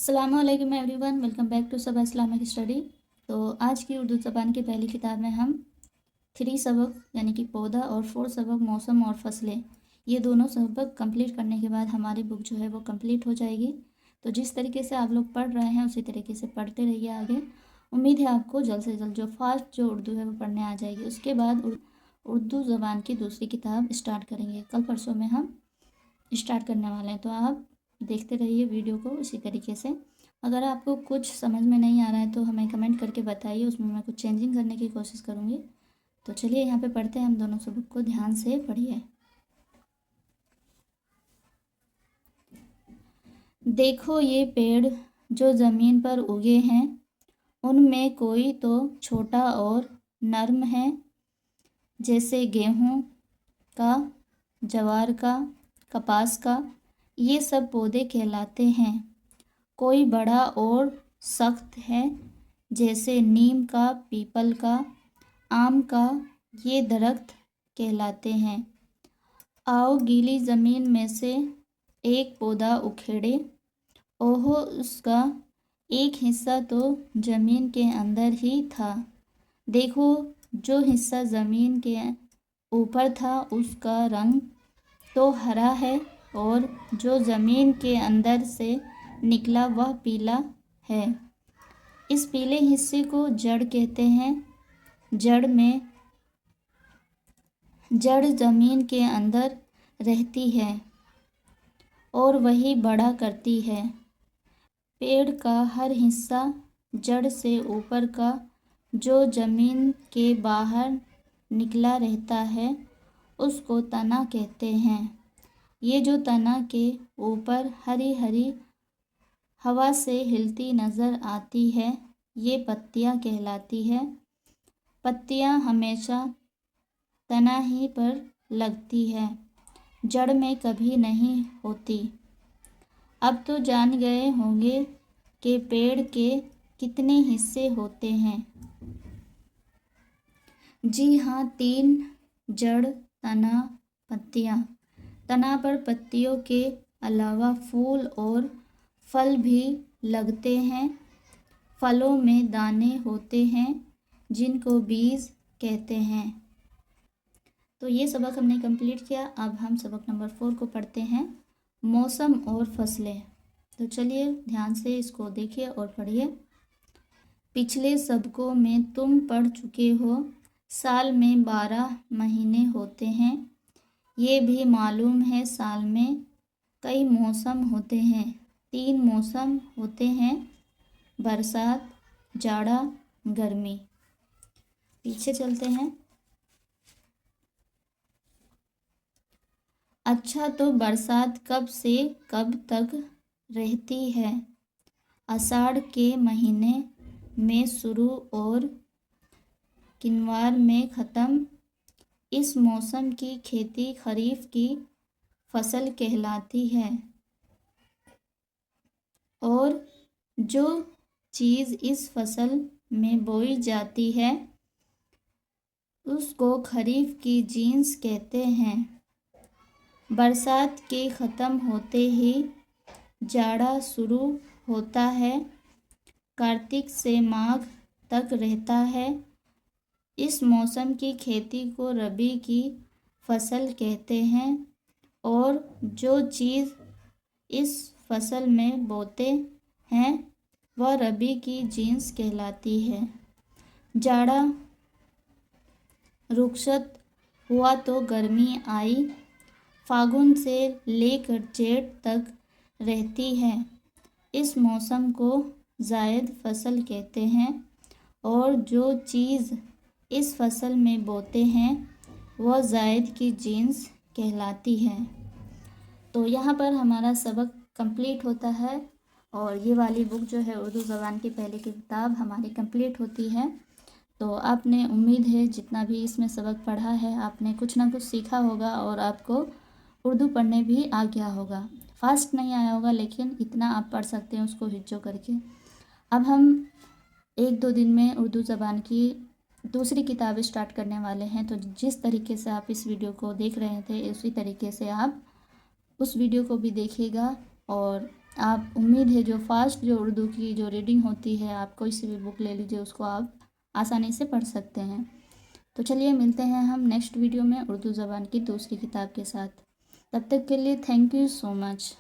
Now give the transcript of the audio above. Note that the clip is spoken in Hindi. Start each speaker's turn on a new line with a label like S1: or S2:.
S1: अस्सलामुअलैकुम everyone, welcome back to Saba Islamic study. तो आज की उर्दू ज़बान की पहली किताब में हम 3 सबक यानी कि पौधा और 4 सबक मौसम और फसलें, ये दोनों सबक कंप्लीट करने के बाद हमारी बुक जो है वो कंप्लीट हो जाएगी। तो जिस तरीके से आप लोग पढ़ रहे हैं उसी तरीके से पढ़ते रहिए आगे। उम्मीद है आपको जल्द से जल्द जो फास्ट जो उर्दू है वो पढ़ने आ जाएगी। उसके बाद उर्दू ज़बान की दूसरी किताब स्टार्ट करेंगे। कल परसों में हम स्टार्ट करने वाले हैं, तो आप देखते रहिए वीडियो को इसी तरीके से। अगर आपको कुछ समझ में नहीं आ रहा है तो हमें कमेंट करके बताइए, उसमें मैं कुछ चेंजिंग करने की कोशिश करूँगी। तो चलिए यहाँ पे पढ़ते हैं हम दोनों सबक को, ध्यान से पढ़िए। देखो ये पेड़ जो ज़मीन पर उगे हैं, उनमें कोई तो छोटा और नर्म है, जैसे गेहूँ का, ज्वार का, कपास का, ये सब पौधे कहलाते हैं। कोई बड़ा और सख्त है, जैसे नीम का, पीपल का, आम का, ये दरख्त कहलाते हैं। आओ गीली ज़मीन में से एक पौधा उखेड़े, ओहो उसका एक हिस्सा तो ज़मीन के अंदर ही था। देखो जो हिस्सा ज़मीन के ऊपर था उसका रंग तो हरा है, और जो ज़मीन के अंदर से निकला वह पीला है। इस पीले हिस्से को जड़ कहते हैं। जड़ ज़मीन के अंदर रहती है और वही बड़ा करती है। पेड़ का हर हिस्सा जड़ से ऊपर का जो ज़मीन के बाहर निकला रहता है उसको तना कहते हैं। ये जो तना के ऊपर हरी हरी हवा से हिलती नज़र आती है, ये पत्तियाँ कहलाती है। पत्तियाँ हमेशा तना ही पर लगती है, जड़ में कभी नहीं होती। अब तो जान गए होंगे कि पेड़ के कितने हिस्से होते हैं। जी हाँ, 3: जड़, तना, पत्तियाँ। तना पर पत्तियों के अलावा फूल और फल भी लगते हैं। फलों में दाने होते हैं जिनको बीज कहते हैं। तो ये सबक हमने कंप्लीट किया। अब हम सबक नंबर 4 को पढ़ते हैं, मौसम और फसलें। तो चलिए ध्यान से इसको देखिए और पढ़िए। पिछले सबकों में तुम पढ़ चुके हो, साल में 12 महीने होते हैं। ये भी मालूम है साल में कई मौसम होते हैं। 3 मौसम होते हैं, बरसात, जाड़ा, गर्मी। पीछे चलते हैं। अच्छा, तो बरसात कब से कब तक रहती है? आषाढ़ के महीने में शुरू और किन्वार में ख़त्म। इस मौसम की खेती खरीफ की फसल कहलाती है, और जो चीज़ इस फसल में बोई जाती है उसको खरीफ की जींस कहते हैं। बरसात के ख़त्म होते ही जाड़ा शुरू होता है, कार्तिक से माघ तक रहता है। इस मौसम की खेती को रबी की फसल कहते हैं, और जो चीज़ इस फसल में बोते हैं वह रबी की जींस कहलाती है। जाड़ा रुखसत हुआ तो गर्मी आई, फागुन से लेकर जेठ तक रहती है। इस मौसम को जायद फसल कहते हैं, और जो चीज़ इस फसल में बोते हैं वह जायद की जींस कहलाती है। तो यहाँ पर हमारा सबक कंप्लीट होता है, और ये वाली बुक जो है उर्दू ज़बान की पहली किताब हमारी कंप्लीट होती है। तो आपने, उम्मीद है जितना भी इसमें सबक पढ़ा है आपने कुछ ना कुछ सीखा होगा, और आपको उर्दू पढ़ने भी आ गया होगा। फास्ट नहीं आया होगा, लेकिन इतना आप पढ़ सकते हैं उसको हिज्जो करके। अब हम 1-2 दिन में उर्दू ज़बान की दूसरी किताब स्टार्ट करने वाले हैं। तो जिस तरीके से आप इस वीडियो को देख रहे थे उसी तरीके से आप उस वीडियो को भी देखिएगा, और आप उम्मीद है जो फास्ट जो उर्दू की जो रीडिंग होती है, आप कोई सी भी बुक ले लीजिए, उसको आप आसानी से पढ़ सकते हैं। तो चलिए मिलते हैं हम नेक्स्ट वीडियो में उर्दू ज़बान की दूसरी किताब के साथ। तब तक के लिए थैंक यू सो मच।